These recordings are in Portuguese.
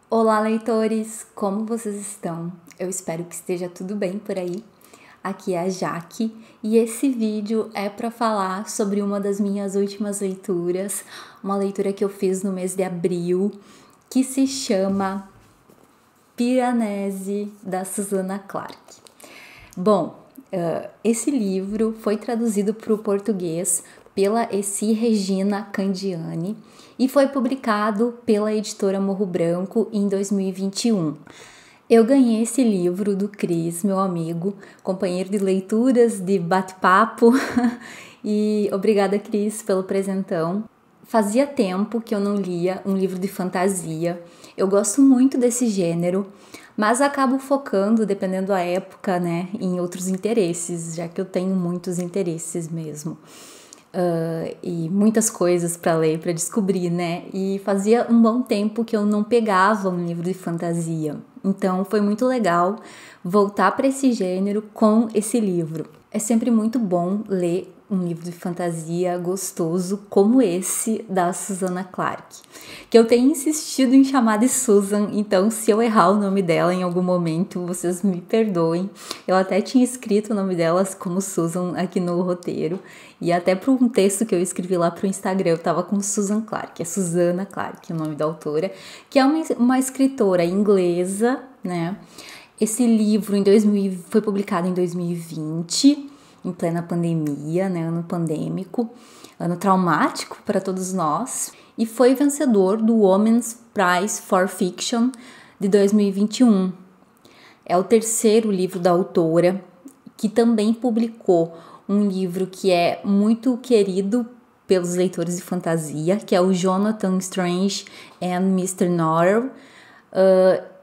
Olá, leitores! Como vocês estão? Eu espero que esteja tudo bem por aí. Aqui é a Jaque e esse vídeo é para falar sobre uma das minhas últimas leituras, uma leitura que eu fiz no mês de abril, que se chama Piranesi, da Susanna Clarke. Bom, esse livro foi traduzido para o português pela Essi Regina Candiani e foi publicado pela editora Morro Branco em 2021. Eu ganhei esse livro do Cris, meu amigo, companheiro de leituras, de bate-papo, e obrigada, Cris, pelo presentão. Fazia tempo que eu não lia um livro de fantasia. Eu gosto muito desse gênero, mas acabo focando, dependendo da época, né, em outros interesses, já que eu tenho muitos interesses mesmo. E muitas coisas para ler, para descobrir, né? E fazia um bom tempo que eu não pegava um livro de fantasia. Então foi muito legal voltar para esse gênero com esse livro. É sempre muito bom ler um livro de fantasia gostoso como esse da Susanna Clarke, que eu tenho insistido em chamar de Susan, então se eu errar o nome dela em algum momento, vocês me perdoem. Eu até tinha escrito o nome delas como Susan aqui no roteiro, e até para um texto que eu escrevi lá para o Instagram, eu tava com Susan Clarke, é Susanna Clarke, o nome da autora, que é uma escritora inglesa, né? Esse livro foi publicado em 2020, em plena pandemia, né, ano pandêmico, ano traumático para todos nós, e foi vencedor do Women's Prize for Fiction de 2021. É o terceiro livro da autora, que também publicou um livro que é muito querido pelos leitores de fantasia, que é o Jonathan Strange and Mr. Norrell,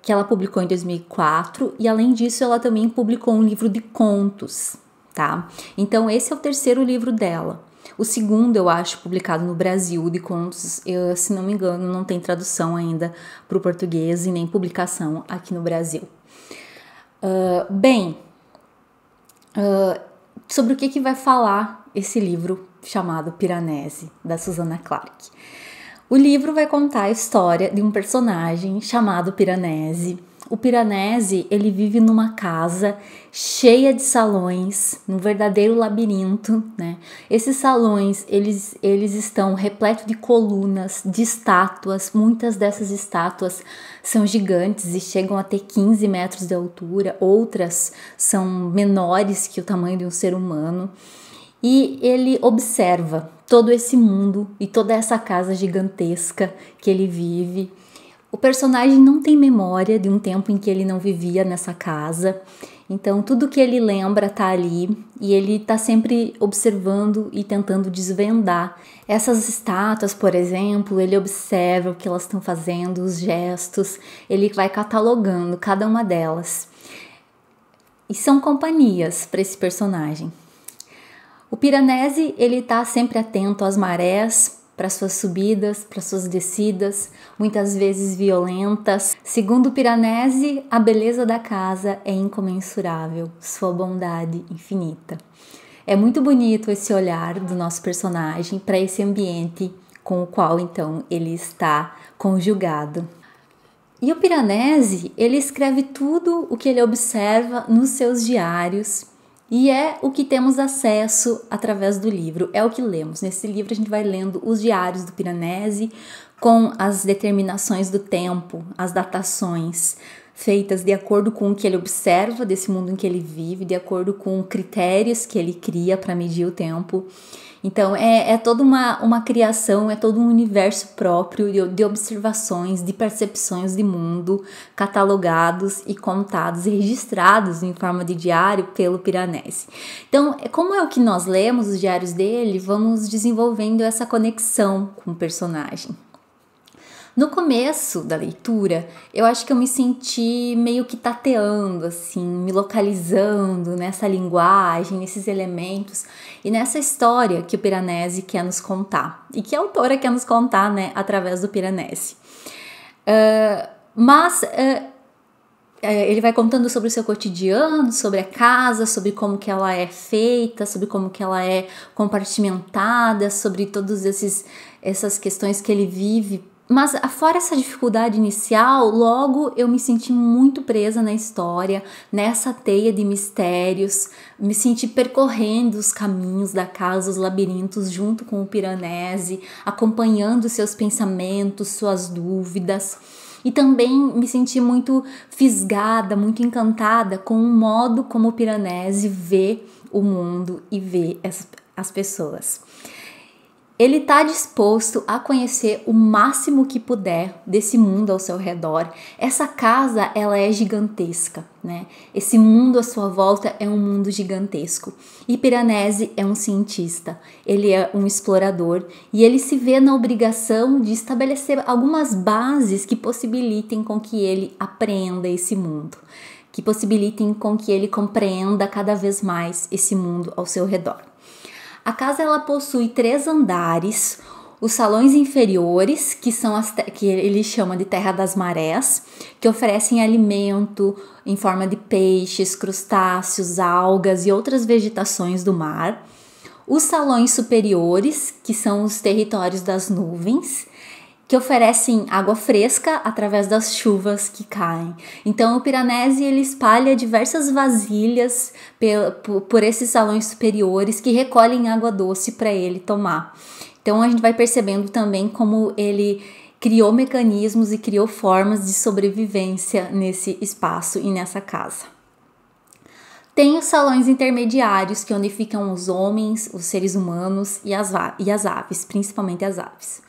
que ela publicou em 2004, e além disso ela também publicou um livro de contos, tá? Então esse é o terceiro livro dela. O segundo, eu acho, publicado no Brasil, de contos, se não me engano, não tem tradução ainda para o português e nem publicação aqui no Brasil. Sobre o que vai falar esse livro chamado Piranesi, da Susanna Clarke. O livro vai contar a história de um personagem chamado Piranesi. O Piranesi, ele vive numa casa cheia de salões, num verdadeiro labirinto, né? Esses salões, eles estão repletos de colunas, de estátuas. Muitas dessas estátuas são gigantes e chegam a ter 15 metros de altura. Outras são menores que o tamanho de um ser humano. E ele observa todo esse mundo e toda essa casa gigantesca que ele vive. O personagem não tem memória de um tempo em que ele não vivia nessa casa, então tudo que ele lembra tá ali e ele tá sempre observando e tentando desvendar. Essas estátuas, por exemplo, ele observa o que elas estão fazendo, os gestos, ele vai catalogando cada uma delas. E são companhias para esse personagem. O Piranesi, ele tá sempre atento às marés, para suas subidas, para suas descidas, muitas vezes violentas. Segundo o Piranesi, a beleza da casa é incomensurável, sua bondade infinita. É muito bonito esse olhar do nosso personagem para esse ambiente com o qual, então, ele está conjugado. E o Piranesi, ele escreve tudo o que ele observa nos seus diários, e é o que temos acesso através do livro, é o que lemos. Nesse livro a gente vai lendo os diários do Piranesi com as determinações do tempo, as datações feitas de acordo com o que ele observa desse mundo em que ele vive, de acordo com critérios que ele cria para medir o tempo. Então é toda uma criação, é todo um universo próprio de observações, de percepções de mundo, catalogados e contados e registrados em forma de diário pelo Piranesi. Então, como é o que nós lemos, os diários dele, vamos desenvolvendo essa conexão com o personagem. No começo da leitura, eu acho que eu me senti meio que tateando, assim, me localizando nessa linguagem, nesses elementos e nessa história que o Piranesi quer nos contar e que a autora quer nos contar, né, através do Piranesi. Ele vai contando sobre o seu cotidiano, sobre a casa, sobre como que ela é feita, sobre como que ela é compartimentada, sobre todas essas questões que ele vive Mas fora essa dificuldade inicial, logo eu me senti muito presa na história, nessa teia de mistérios, me senti percorrendo os caminhos da casa, os labirintos, junto com o Piranesi, acompanhando seus pensamentos, suas dúvidas. E também me senti muito fisgada, muito encantada com o modo como o Piranesi vê o mundo e vê as pessoas. Ele está disposto a conhecer o máximo que puder desse mundo ao seu redor. Essa casa, ela é gigantesca, né? Esse mundo à sua volta é um mundo gigantesco. E Piranesi é um cientista, ele é um explorador e ele se vê na obrigação de estabelecer algumas bases que possibilitem com que ele apreenda esse mundo, que possibilitem com que ele compreenda cada vez mais esse mundo ao seu redor. A casa ela possui 3 andares, os salões inferiores, que ele chama de Terra das Marés, que oferecem alimento em forma de peixes, crustáceos, algas e outras vegetações do mar. Os salões superiores, que são os territórios das nuvens, que oferecem água fresca através das chuvas que caem. Então o Piranesi ele espalha diversas vasilhas por esses salões superiores que recolhem água doce para ele tomar. Então a gente vai percebendo também como ele criou mecanismos e criou formas de sobrevivência nesse espaço e nessa casa. Tem os salões intermediários, que é onde ficam os homens, os seres humanos e as aves, principalmente as aves.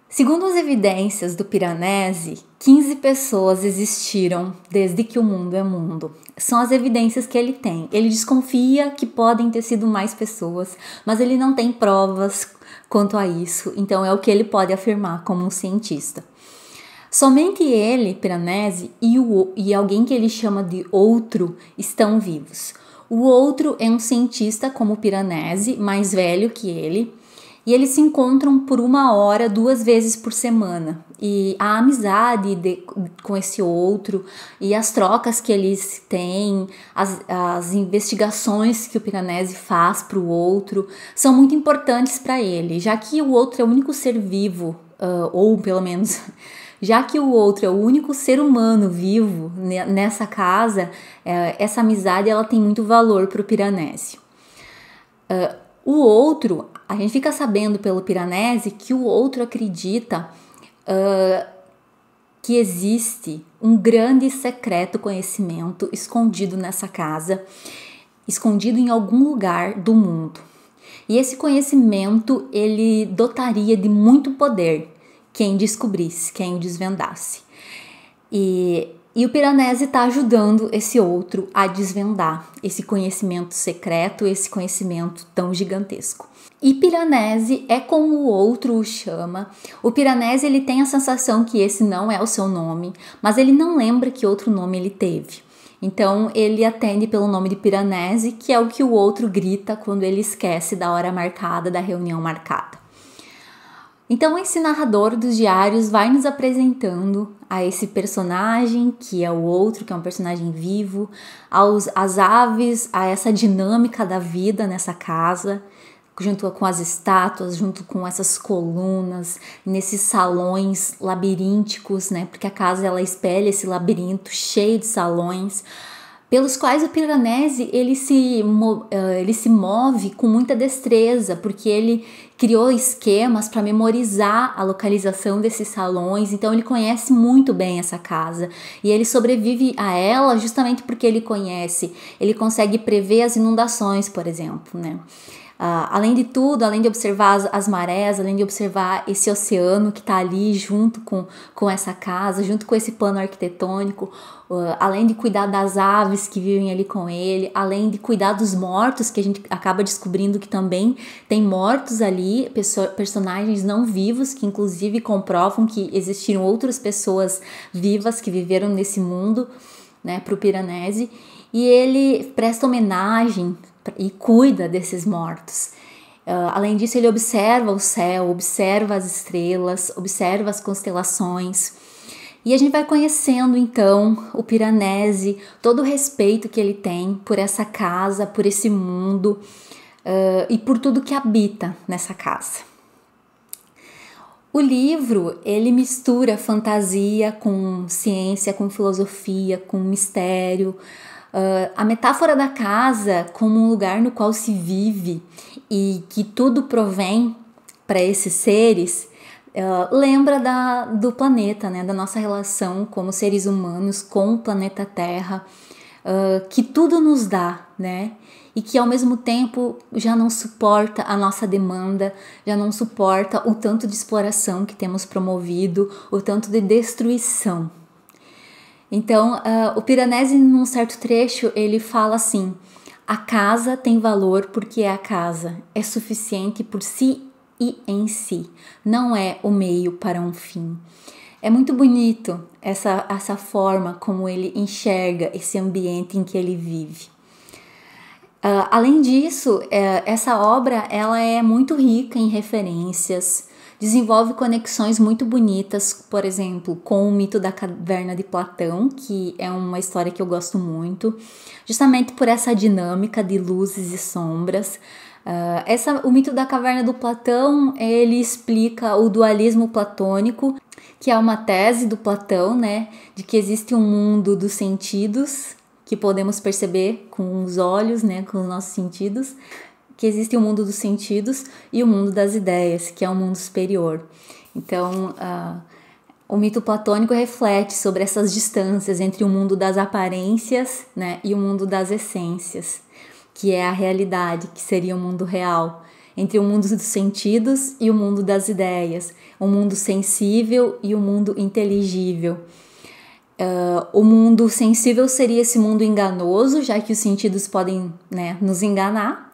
Segundo as evidências do Piranesi, 15 pessoas existiram desde que o mundo é mundo. São as evidências que ele tem. Ele desconfia que podem ter sido mais pessoas, mas ele não tem provas quanto a isso, então é o que ele pode afirmar como um cientista. Somente ele, Piranesi, e alguém que ele chama de outro estão vivos. O outro é um cientista como o Piranesi, mais velho que ele, e eles se encontram por 1 hora, 2 vezes por semana. E a amizade com esse outro e as trocas que eles têm, as investigações que o Piranesi faz para o outro, são muito importantes para ele, já que o outro é o único ser vivo, ou pelo menos, já que o outro é o único ser humano vivo nessa casa, essa amizade ela tem muito valor para o Piranesi. O outro, a gente fica sabendo pelo Piranesi que o outro acredita que existe um grande e secreto conhecimento escondido nessa casa, escondido em algum lugar do mundo. E esse conhecimento, ele dotaria de muito poder quem descobrisse, quem o desvendasse. E o Piranesi está ajudando esse outro a desvendar esse conhecimento secreto, esse conhecimento tão gigantesco. E Piranesi é como o outro o chama. O Piranesi ele tem a sensação que esse não é o seu nome, mas ele não lembra que outro nome ele teve. Então ele atende pelo nome de Piranesi, que é o que o outro grita quando ele esquece da hora marcada, da reunião marcada. Então esse narrador dos diários vai nos apresentando a esse personagem, que é o outro, que é um personagem vivo, às aves, a essa dinâmica da vida nessa casa, junto com as estátuas, junto com essas colunas, nesses salões labirínticos, né? Porque a casa ela espelha esse labirinto cheio de salões, pelos quais o Piranesi ele se move com muita destreza, porque ele criou esquemas para memorizar a localização desses salões, então ele conhece muito bem essa casa e ele sobrevive a ela justamente porque ele conhece, ele consegue prever as inundações, por exemplo, né? Além de tudo, além de observar as marés, além de observar esse oceano que está ali junto com essa casa, junto com esse plano arquitetônico, além de cuidar das aves que vivem ali com ele, além de cuidar dos mortos, que a gente acaba descobrindo que também tem mortos ali, personagens não vivos, que inclusive comprovam que existiram outras pessoas vivas que viveram nesse mundo, né, para o Piranesi, e ele presta homenagem e cuida desses mortos. Além disso, ele observa o céu, observa as estrelas, observa as constelações. E a gente vai conhecendo, então, o Piranesi, todo o respeito que ele tem por essa casa, por esse mundo e por tudo que habita nessa casa. O livro, ele mistura fantasia com ciência, com filosofia, com mistério. A metáfora da casa como um lugar no qual se vive e que tudo provém para esses seres, lembra do planeta, né? Da nossa relação como seres humanos com o planeta Terra, que tudo nos dá, né? E que ao mesmo tempo já não suporta a nossa demanda, já não suporta o tanto de exploração que temos promovido, o tanto de destruição. Então, o Piranesi, num certo trecho, ele fala assim: a casa tem valor porque é a casa, é suficiente por si e em si, não é o meio para um fim. É muito bonito essa forma como ele enxerga esse ambiente em que ele vive. Além disso, essa obra ela é muito rica em referências, desenvolve conexões muito bonitas, por exemplo, com o mito da caverna de Platão, que é uma história que eu gosto muito, justamente por essa dinâmica de luzes e sombras. O mito da caverna do Platão, ele explica o dualismo platônico, que é uma tese do Platão, né, de que existe um mundo dos sentidos, que podemos perceber com os olhos, né, com os nossos sentidos, que existe o mundo dos sentidos e o mundo das ideias, que é um mundo superior. Então, o mito platônico reflete sobre essas distâncias entre o mundo das aparências, né, e o mundo das essências, que é a realidade, que seria o mundo real, entre o mundo dos sentidos e o mundo das ideias, o mundo sensível e o mundo inteligível. O mundo sensível seria esse mundo enganoso, já que os sentidos podem, né, nos enganar.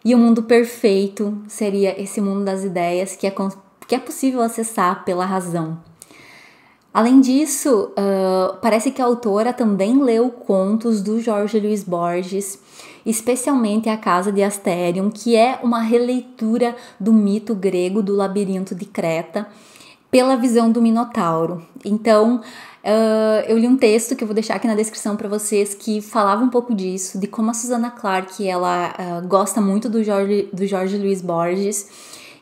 E o mundo perfeito seria esse mundo das ideias que é possível acessar pela razão. Além disso, parece que a autora também leu contos do Jorge Luis Borges, especialmente A Casa de Asterion, que é uma releitura do mito grego do Labirinto de Creta, pela visão do Minotauro. Então, eu li um texto que eu vou deixar aqui na descrição para vocês, que falava um pouco disso, de como a Susanna Clarke ela gosta muito do Jorge Luis Borges,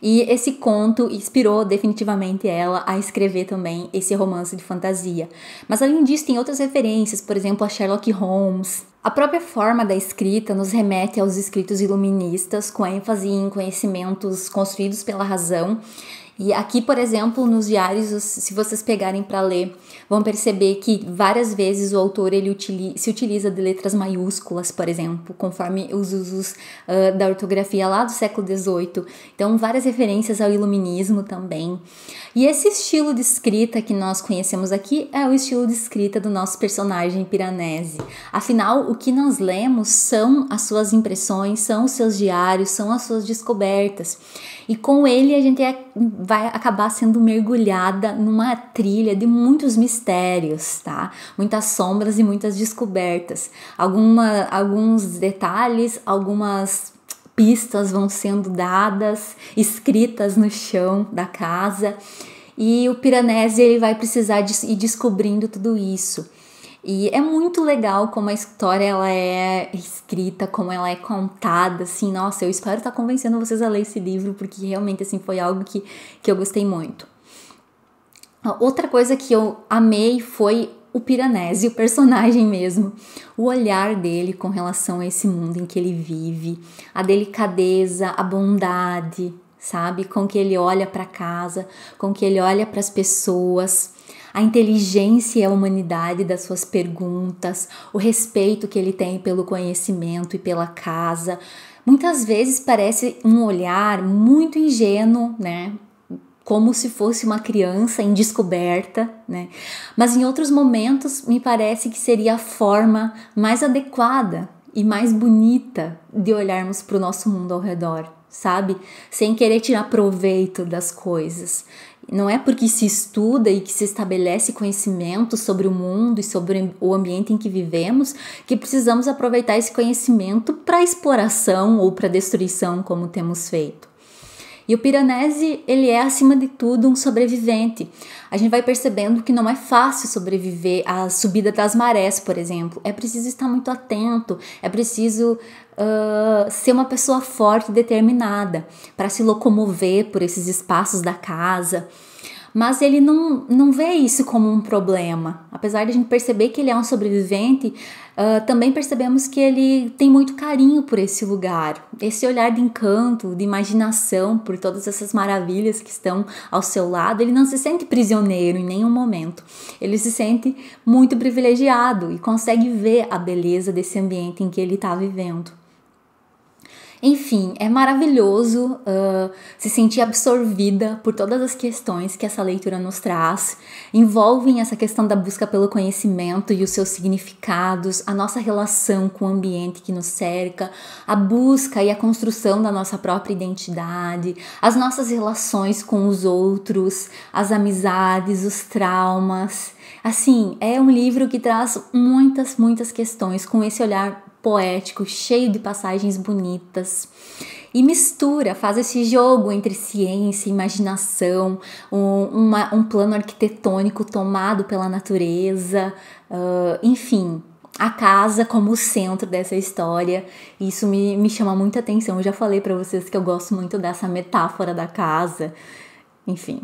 e esse conto inspirou definitivamente ela a escrever também esse romance de fantasia. Mas além disso, tem outras referências, por exemplo, a Sherlock Holmes. A própria forma da escrita nos remete aos escritos iluministas, com ênfase em conhecimentos construídos pela razão. E aqui, por exemplo, nos diários, se vocês pegarem para ler, vão perceber que várias vezes o autor ele se utiliza de letras maiúsculas, por exemplo, conforme os usos da ortografia lá do século XVIII. Então, várias referências ao iluminismo também. E esse estilo de escrita que nós conhecemos aqui é o estilo de escrita do nosso personagem Piranesi. Afinal, o que nós lemos são as suas impressões, são os seus diários, são as suas descobertas. E com ele a gente vai acabar sendo mergulhada numa trilha de muitos mistérios, tá? Muitas sombras e muitas descobertas. Alguns detalhes, algumas pistas vão sendo dadas, escritas no chão da casa. E o Piranesi ele vai precisar ir descobrindo tudo isso. E é muito legal como a história ela é escrita, como ela é contada, assim, nossa, eu espero estar convencendo vocês a ler esse livro, porque realmente, assim, foi algo que eu gostei muito. Outra coisa que eu amei foi o Piranesi, o personagem mesmo, o olhar dele com relação a esse mundo em que ele vive, a delicadeza, a bondade, sabe, com que ele olha para casa, com que ele olha para as pessoas, a inteligência e a humanidade das suas perguntas, o respeito que ele tem pelo conhecimento e pela casa. Muitas vezes parece um olhar muito ingênuo, né? Como se fosse uma criança em descoberta, né? Mas em outros momentos me parece que seria a forma mais adequada e mais bonita de olharmos para o nosso mundo ao redor, sabe? Sem querer tirar proveito das coisas. Não é porque se estuda e que se estabelece conhecimento sobre o mundo e sobre o ambiente em que vivemos que precisamos aproveitar esse conhecimento para exploração ou para destruição, como temos feito. E o Piranesi, ele é, acima de tudo, um sobrevivente. A gente vai percebendo que não é fácil sobreviver à subida das marés, por exemplo. É preciso estar muito atento, é preciso ser uma pessoa forte e determinada para se locomover por esses espaços da casa. mas ele não vê isso como um problema. Apesar de a gente perceber que ele é um sobrevivente, também percebemos que ele tem muito carinho por esse lugar, esse olhar de encanto, de imaginação por todas essas maravilhas que estão ao seu lado. Ele não se sente prisioneiro em nenhum momento, ele se sente muito privilegiado e consegue ver a beleza desse ambiente em que ele está vivendo. Enfim, é maravilhoso se sentir absorvida por todas as questões que essa leitura nos traz. Envolvem essa questão da busca pelo conhecimento e os seus significados, a nossa relação com o ambiente que nos cerca, a busca e a construção da nossa própria identidade, as nossas relações com os outros, as amizades, os traumas. Assim, é um livro que traz muitas questões com esse olhar poético, cheio de passagens bonitas, e mistura, faz esse jogo entre ciência e imaginação, um plano arquitetônico tomado pela natureza, enfim, a casa como o centro dessa história. Isso me chama muita atenção. Eu já falei para vocês que eu gosto muito dessa metáfora da casa, enfim.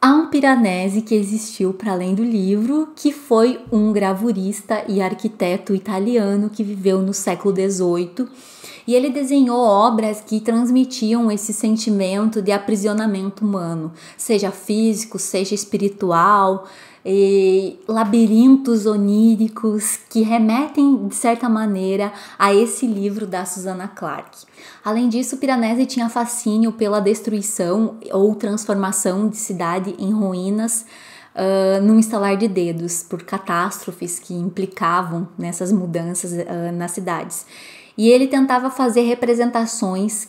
Há um Piranesi que existiu para além do livro, que foi um gravurista e arquiteto italiano que viveu no século XVIII, e ele desenhou obras que transmitiam esse sentimento de aprisionamento humano, seja físico, seja espiritual, e labirintos oníricos que remetem, de certa maneira, a esse livro da Susanna Clarke. Além disso, Piranesi tinha fascínio pela destruição ou transformação de cidade em ruínas num estalar de dedos, por catástrofes que implicavam nessas mudanças nas cidades. E ele tentava fazer representações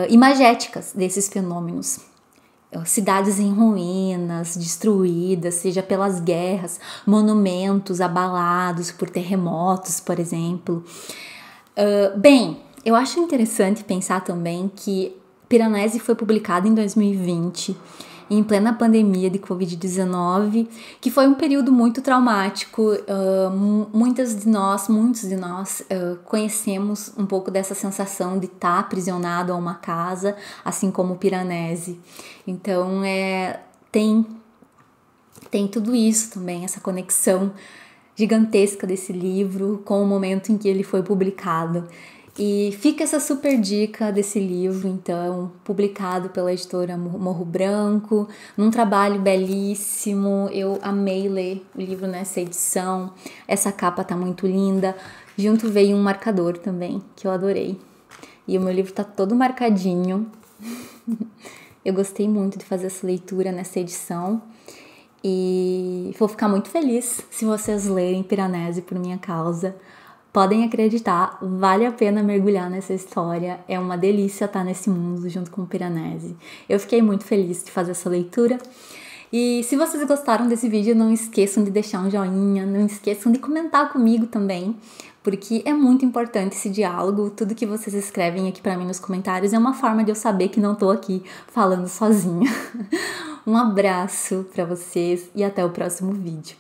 imagéticas desses fenômenos. Cidades em ruínas, destruídas, seja pelas guerras, monumentos abalados por terremotos, por exemplo. Bem, eu acho interessante pensar também que Piranesi foi publicado em 2020, em plena pandemia de Covid-19, que foi um período muito traumático. Muitos de nós conhecemos um pouco dessa sensação de estar aprisionado a uma casa, assim como o Piranesi. Então, tem tudo isso também, essa conexão gigantesca desse livro com o momento em que ele foi publicado. E fica essa super dica desse livro, então, publicado pela editora Morro Branco, num trabalho belíssimo. Eu amei ler o livro nessa edição, essa capa tá muito linda. Junto veio um marcador também, que eu adorei. E o meu livro tá todo marcadinho. Eu gostei muito de fazer essa leitura nessa edição. E vou ficar muito feliz se vocês lerem Piranesi por minha causa. Podem acreditar, vale a pena mergulhar nessa história. É uma delícia estar nesse mundo junto com o Piranesi. Eu fiquei muito feliz de fazer essa leitura. E se vocês gostaram desse vídeo, não esqueçam de deixar um joinha, não esqueçam de comentar comigo também, porque é muito importante esse diálogo. Tudo que vocês escrevem aqui pra mim nos comentários é uma forma de eu saber que não tô aqui falando sozinha. Um abraço pra vocês e até o próximo vídeo.